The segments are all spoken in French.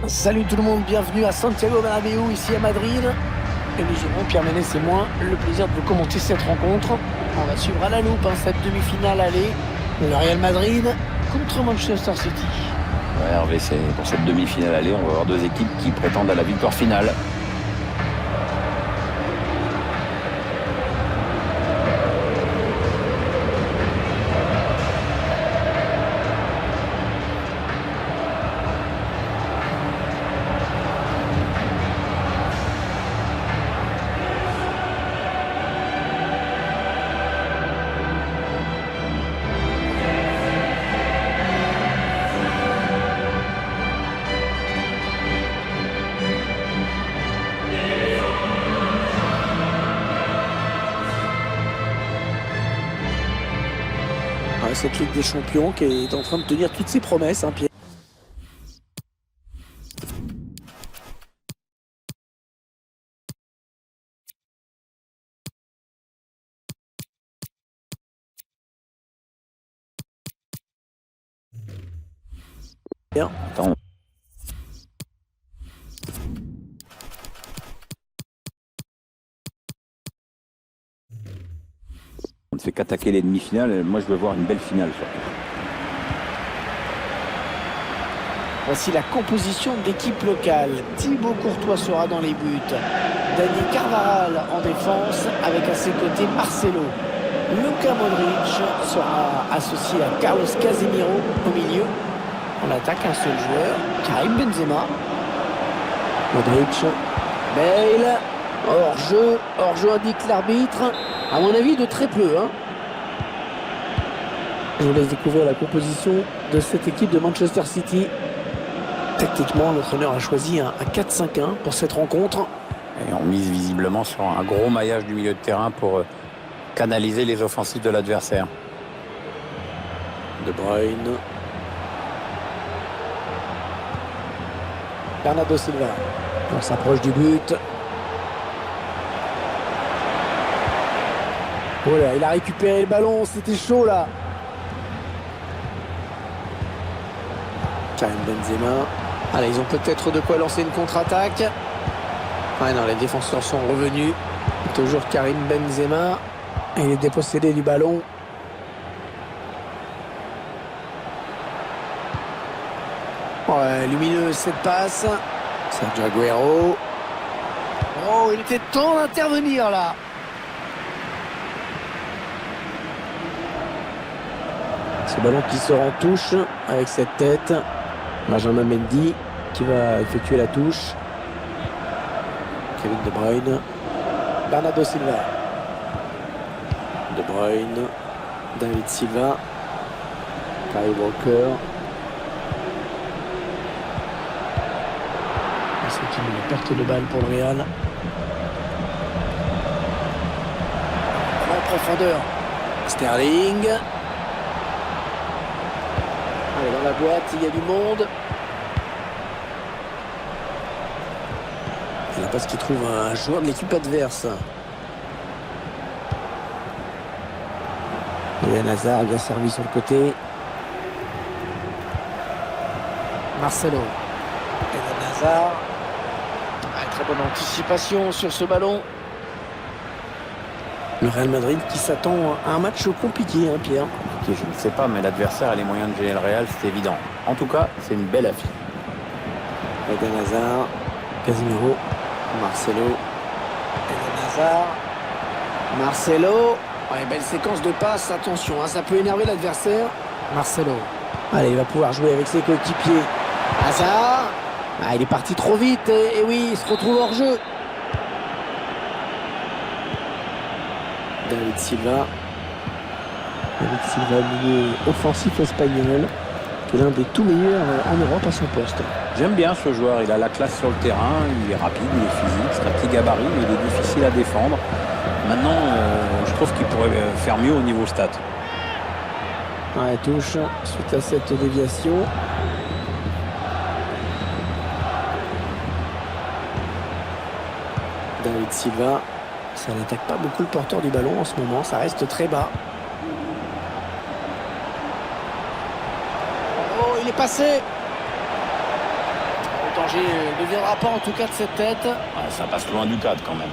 Salut tout le monde, bienvenue à Santiago Bernabéu, ici à Madrid. Et nous aurons, Pierre Ménès et moi, le plaisir de vous commenter cette rencontre. On va suivre à la loupe cette demi-finale aller. Le Real Madrid contre Manchester City. Ouais, Hervé, pour cette demi-finale aller, on va avoir deux équipes qui prétendent à la victoire finale. Cette Ligue des Champions qui est en train de tenir toutes ses promesses, hein, Pierre. Attends. On ne fait qu'attaquer les demi-finales. Moi, je veux voir une belle finale, surtout. Voici la composition d'équipe locale. Thibaut Courtois sera dans les buts. Dani Carvajal en défense avec à ses côtés Marcelo. Luka Modric sera associé à Carlos Casemiro au milieu. On attaque un seul joueur, Karim Benzema. Modric, Bale, hors-jeu indique l'arbitre. À mon avis, de très peu. Je vous laisse découvrir la composition de cette équipe de Manchester City. Tactiquement, l'entraîneur a choisi un 4-5-1 pour cette rencontre. Et on mise visiblement sur un gros maillage du milieu de terrain pour canaliser les offensives de l'adversaire. De Bruyne. Bernardo Silva. On s'approche du but. Oh là, il a récupéré le ballon, c'était chaud là. Karim Benzema. Allez, ils ont peut-être de quoi lancer une contre-attaque. Ouais, non, les défenseurs sont revenus. Toujours Karim Benzema. Et il est dépossédé du ballon. Ouais, lumineuse cette passe. Sergio Aguero. Oh, il était temps d'intervenir là. Ce ballon qui sort en touche avec cette tête. Benjamin Mendy qui va effectuer la touche. Kevin De Bruyne. Bernardo Silva. De Bruyne. David Silva. Kyle Walker. C'est une perte de balle pour le Real. En profondeur. Sterling. Allez, dans la boîte, il y a du monde. Et la passe qui trouve un joueur de l'équipe adverse. Et Hazard bien servi sur le côté. Marcelo. Et Hazard. Très bonne anticipation sur ce ballon. Le Real Madrid qui s'attend à un match compliqué, Pierre. Je ne sais pas, mais l'adversaire a les moyens de gérer le Real, c'est évident. En tout cas, c'est une belle affiche. Eden Hazard, Casemiro, Marcelo, Eden Hazard, Marcelo. Ouais, belle séquence de passes, attention, ça peut énerver l'adversaire. Marcelo. Allez, il va pouvoir jouer avec ses coéquipiers. Hazard. Il est parti trop vite et oui, il se retrouve hors jeu. David Silva. David Silva, milieu offensif espagnol, qui est l'un des tout meilleurs en Europe à son poste. J'aime bien ce joueur, il a la classe sur le terrain, il est rapide, il est physique, c'est un petit gabarit, mais il est difficile à défendre. Maintenant, je trouve qu'il pourrait faire mieux au niveau stat. Touche suite à cette déviation. David Silva, ça n'attaque pas beaucoup le porteur du ballon en ce moment, ça reste très bas. Oh, il est passé. danger ne viendra pas en tout cas de cette tête. Ouais, ça passe loin du cadre quand même.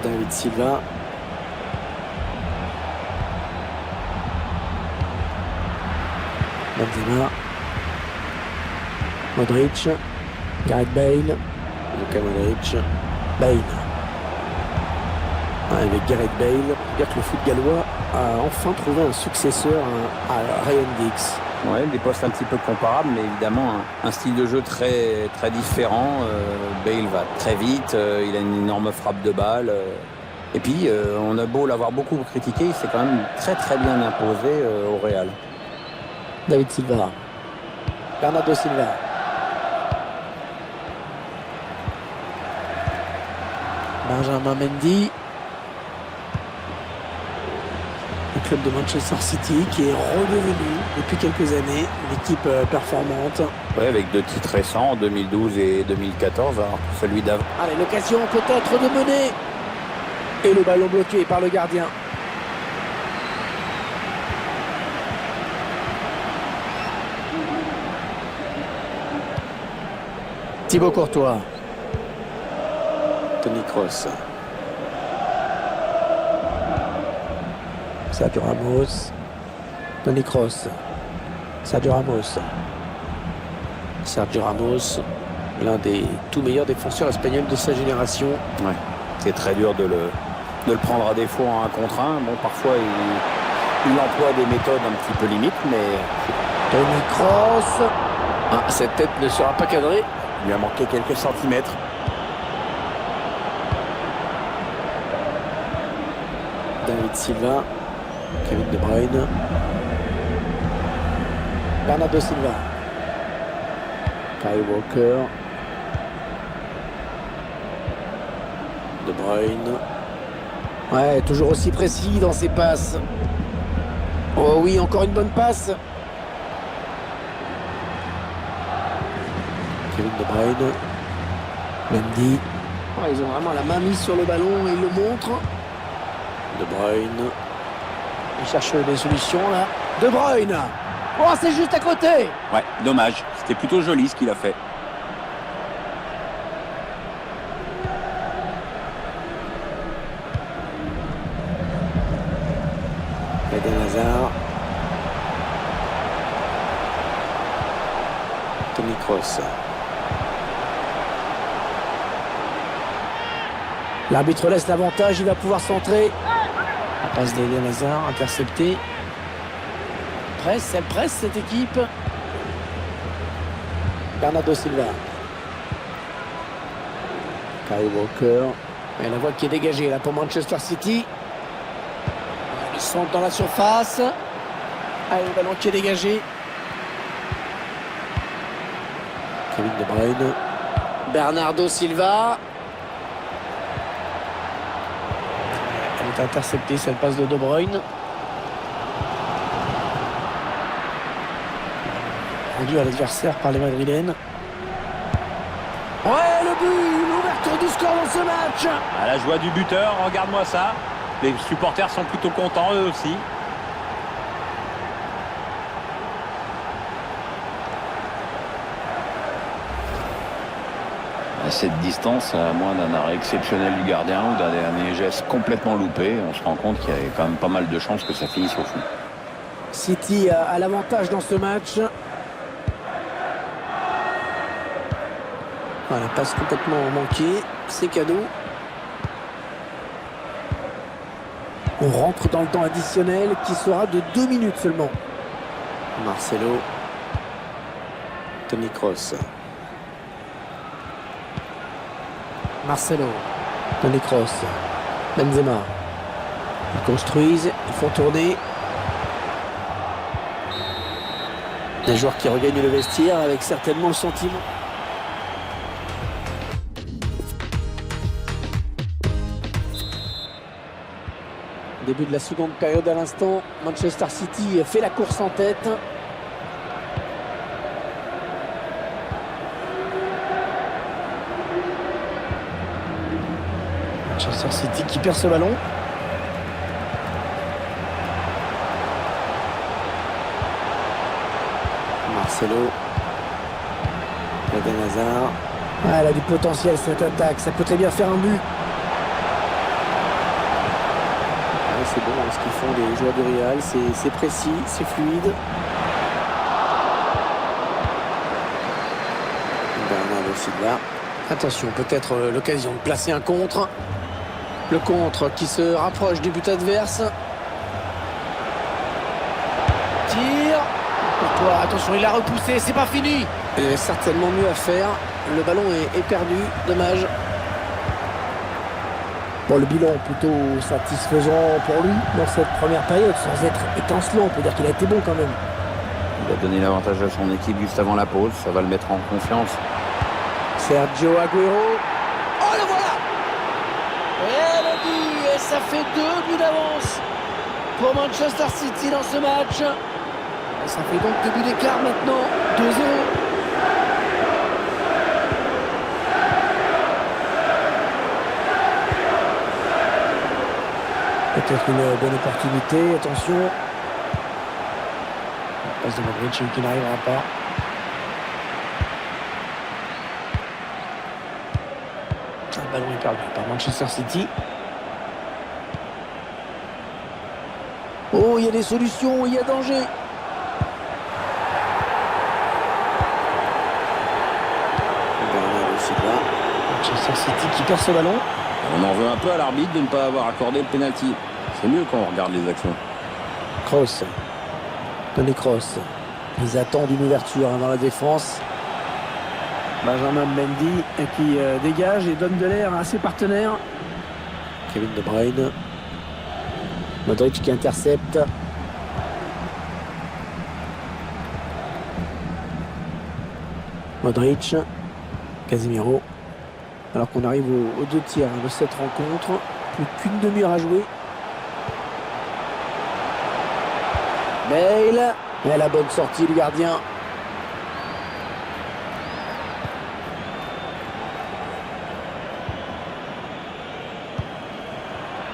David Silva. Benzema. Modric. Gareth Bale. Luka Modric. Bale. Avec Gareth Bale, on regarde que le foot gallois a enfin trouvé un successeur à Ryan Giggs. Ouais, des postes un petit peu comparables, mais évidemment un style de jeu très, très différent. Bale va très vite, il a une énorme frappe de balle. Et puis, on a beau l'avoir beaucoup critiqué, il s'est quand même très très bien imposé au Real. David Silva. Bernardo Silva. Benjamin Mendy. Le club de Manchester City qui est redevenu depuis quelques années une équipe performante. Oui, avec 2 titres récents, en 2012 et 2014, alors celui d'avant. Allez, l'occasion peut-être de mener. Et le ballon bloqué par le gardien. Thibaut Courtois. Toni Kroos. Sergio Ramos. Toni Kroos. Sergio Ramos. Sergio Ramos, l'un des tout meilleurs défenseurs espagnols de sa génération. Ouais, c'est très dur de le prendre à défaut en 1 contre 1. Bon, parfois, il emploie des méthodes un petit peu limites, mais... Toni Kroos. Ah, cette tête ne sera pas cadrée. Il lui a manqué quelques centimètres. David Silva. Kevin De Bruyne. Bernardo Silva. Kyle Walker. De Bruyne. Ouais, toujours aussi précis dans ses passes. Oh oui, encore une bonne passe. Kevin De Bruyne. Mendy. Oh, ils ont vraiment la main mise sur le ballon et ils le montrent. De Bruyne. Il cherche des solutions là. De Bruyne. Oh, c'est juste à côté. Ouais, dommage. C'était plutôt joli ce qu'il a fait. Eden Hazard. Toni Kroos. L'arbitre laisse l'avantage, il va pouvoir centrer. La passe d'Eden Hazard, interceptée. Elle presse cette équipe. Bernardo Silva. Kyle Walker. Et la voie qui est dégagée là pour Manchester City. Ils sont dans la surface. Allez, le ballon qui est dégagé. Kevin De Bruyne. Bernardo Silva. Elle est interceptée cette passe de Bruyne. Rendu à l'adversaire par les Madrilènes. Ouais, le but, l'ouverture du score dans ce match. À la joie du buteur, regarde-moi ça. Les supporters sont plutôt contents eux aussi. À cette distance, à moins d'un arrêt exceptionnel du gardien ou d'un dernier geste complètement loupé, on se rend compte qu'il y avait quand même pas mal de chances que ça finisse au fond. City a l'avantage dans ce match. Voilà, passe complètement manquée. C'est cadeau. On rentre dans le temps additionnel qui sera de 2 minutes seulement. Marcelo. Toni Kroos. Marcelo. Toni Kroos. Benzema. Ils construisent, ils font tourner. Des joueurs qui regagnent le vestiaire avec certainement le sentiment. Début de la seconde période à l'instant. Manchester City fait la course en tête. Manchester City qui perd ce ballon. Marcelo. Eden Hazard. Ah, elle a du potentiel cette attaque, ça peut très bien faire un but. Ah, c'est bon ce qu'ils font les joueurs du Real, c'est précis, c'est fluide. Bernardo Silva. Attention, peut-être l'occasion de placer un contre. Le contre qui se rapproche du but adverse. Tire. Pourquoi? Attention, il l'a repoussé, c'est pas fini. Il y avait certainement mieux à faire. Le ballon est perdu, dommage. Bon, le bilan plutôt satisfaisant pour lui dans cette première période, sans être étincelant. On peut dire qu'il a été bon quand même. Il a donné l'avantage à son équipe juste avant la pause. Ça va le mettre en confiance. Sergio Aguero. Oh, le voilà! Et elle a dit, et ça fait 2 buts d'avance pour Manchester City dans ce match. Et ça fait donc 2 buts d'écart maintenant, 2-0. Peut-être une bonne opportunité, attention. Passe de Modric qui n'arrivera pas. Le ballon est perdu par Manchester City. Oh, il y a des solutions, il y a danger. Bernardo Silva. Manchester City qui perd ce ballon. On en veut un peu à l'arbitre de ne pas avoir accordé le pénalty. C'est mieux quand on regarde les actions. Kroos. Toni Kroos. Ils attendent une ouverture dans la défense. Benjamin Mendy qui dégage et donne de l'air à ses partenaires. Kevin De Bruyne. Modric qui intercepte. Modric. Casemiro. Alors qu'on arrive aux 2 tiers de cette rencontre. Plus qu'une demi-heure à jouer. Bale. Et la bonne sortie du gardien.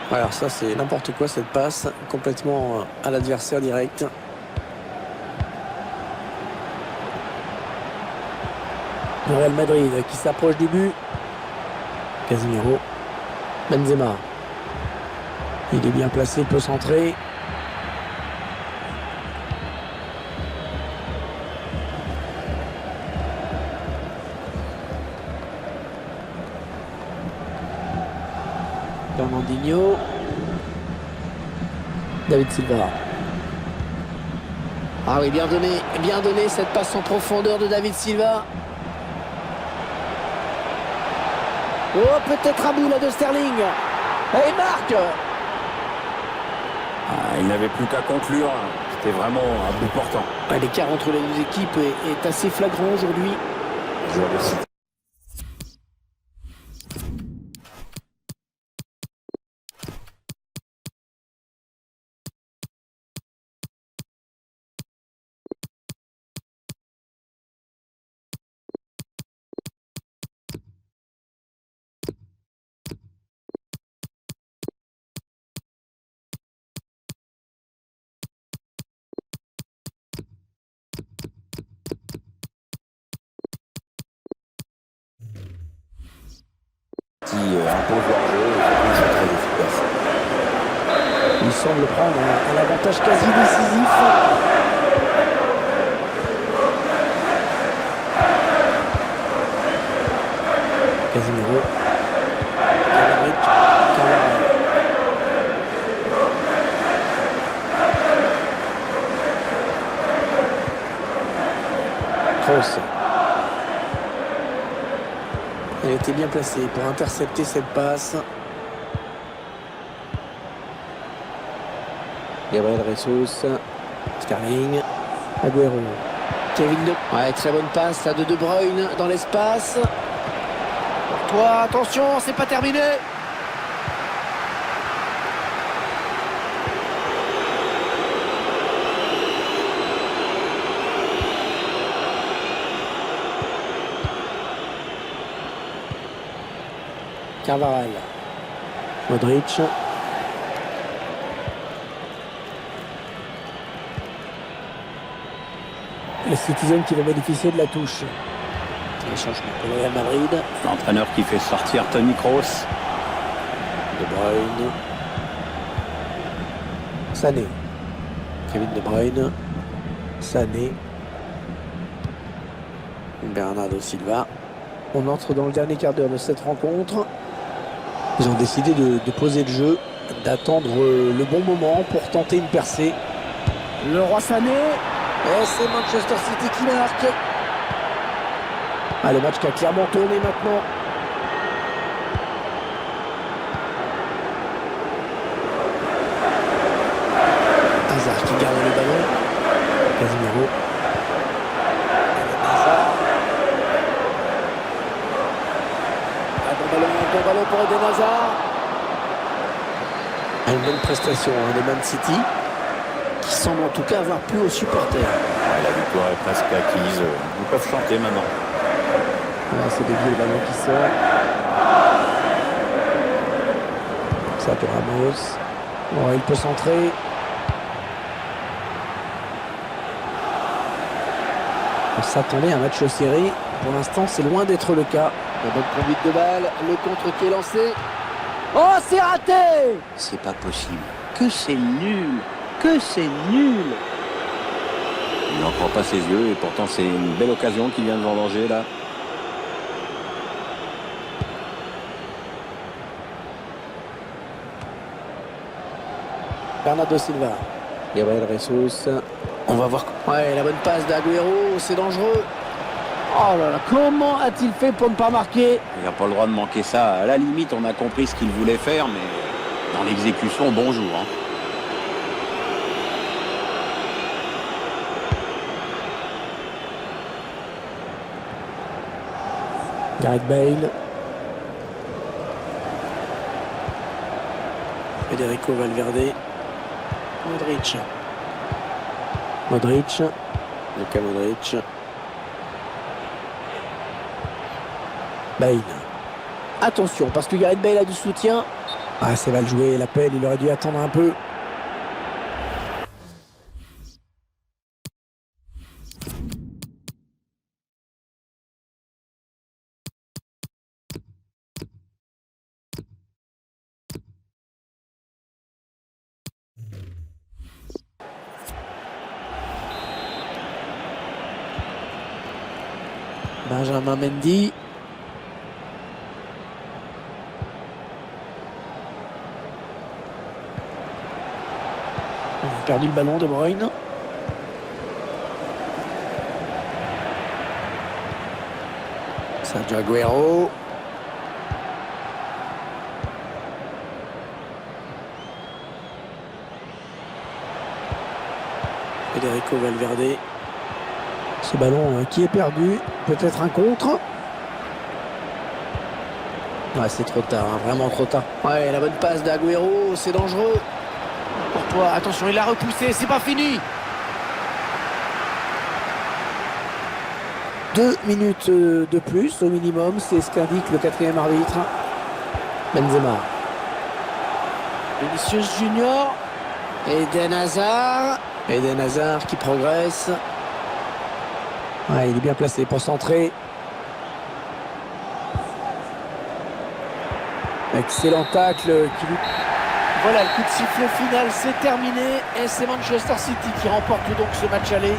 Alors ça c'est n'importe quoi cette passe. Complètement à l'adversaire direct. Le Real Madrid qui s'approche du but. Casemiro. Benzema. Il est bien placé, il peut centrer. Fernandinho. David Silva. Ah oui, bien donné cette passe en profondeur de David Silva. Oh, peut-être un bout là de Sterling. Et il marque. Il n'avait plus qu'à conclure. C'était vraiment un but portant. L'écart entre les deux équipes est assez flagrant aujourd'hui. Joueur de City. Qui impose leur jeu et surtout ils sont très efficaces. Il semble prendre un avantage quasi décisif. Casemiro. Kroos. Elle était bien placée pour intercepter cette passe. Gabriel Jesus. Sterling. Aguero. Kevin De... Ouais, très bonne passe là de De Bruyne dans l'espace. Pour toi, attention, c'est pas terminé. Carvajal. Modric. Le Citizen qui va bénéficier de la touche. Les changements pour le Real Madrid. L'entraîneur qui fait sortir Toni Kroos. De Bruyne. Sané. Kevin De Bruyne. Sané. Bernardo Silva. On entre dans le dernier quart d'heure de cette rencontre. Ils ont décidé de poser le jeu, d'attendre le bon moment pour tenter une percée. Le roi Sané. Et c'est Manchester City qui marque. Ah, le match qui a clairement tourné maintenant. Hazard qui garde le ballon. Casemiro. Hazard. Bon ballon pour Eden Hazard. Une bonne prestation des Man City, qui semble en tout cas avoir plu aux supporters. Ouais, la victoire est presque acquise. Ils peuvent chanter maintenant. Là, c'est dévié le ballon qui sort. Ça pour Ramos. Bon, il peut centrer. On s'attendait à un match serré. Pour l'instant, c'est loin d'être le cas. La bonne conduite de balle. Le contre qui est lancé. Oh, c'est raté! C'est pas possible. Que c'est nul. Que c'est nul. Il n'en croit pas ses yeux et pourtant c'est une belle occasion qui vient de vendanger là. Bernardo Silva. Gabriel Jesus. On va voir. Ouais, la bonne passe d'Aguero. C'est dangereux. Oh là là, comment a-t-il fait pour ne pas marquer? Il n'a pas le droit de manquer ça. À la limite, on a compris ce qu'il voulait faire, mais dans l'exécution, bonjour. Hein. Gareth Bale. Federico Valverde. Modric. Luka Modric. Bale. Attention, parce que Gareth Bale a du soutien. Ah, ça va le jouer, l'appel, il aurait dû attendre un peu. Benjamin Mendy. On a perdu le ballon, De Bruyne. Sergio Aguero. Federico Valverde. Ce ballon qui est perdu, peut-être un contre. Ouais, c'est trop tard, hein, vraiment trop tard. Ouais, la bonne passe d'Aguero, c'est dangereux. Pour toi, attention, il l'a repoussé, c'est pas fini. 2 minutes de plus au minimum, c'est ce qu'indique le 4e arbitre. Benzema. Vinicius Junior. Eden Hazard. Eden Hazard qui progresse. Ouais, il est bien placé pour centrer. Excellent tacle. Voilà, le coup de sifflet final, c'est terminé. Et c'est Manchester City qui remporte donc ce match aller.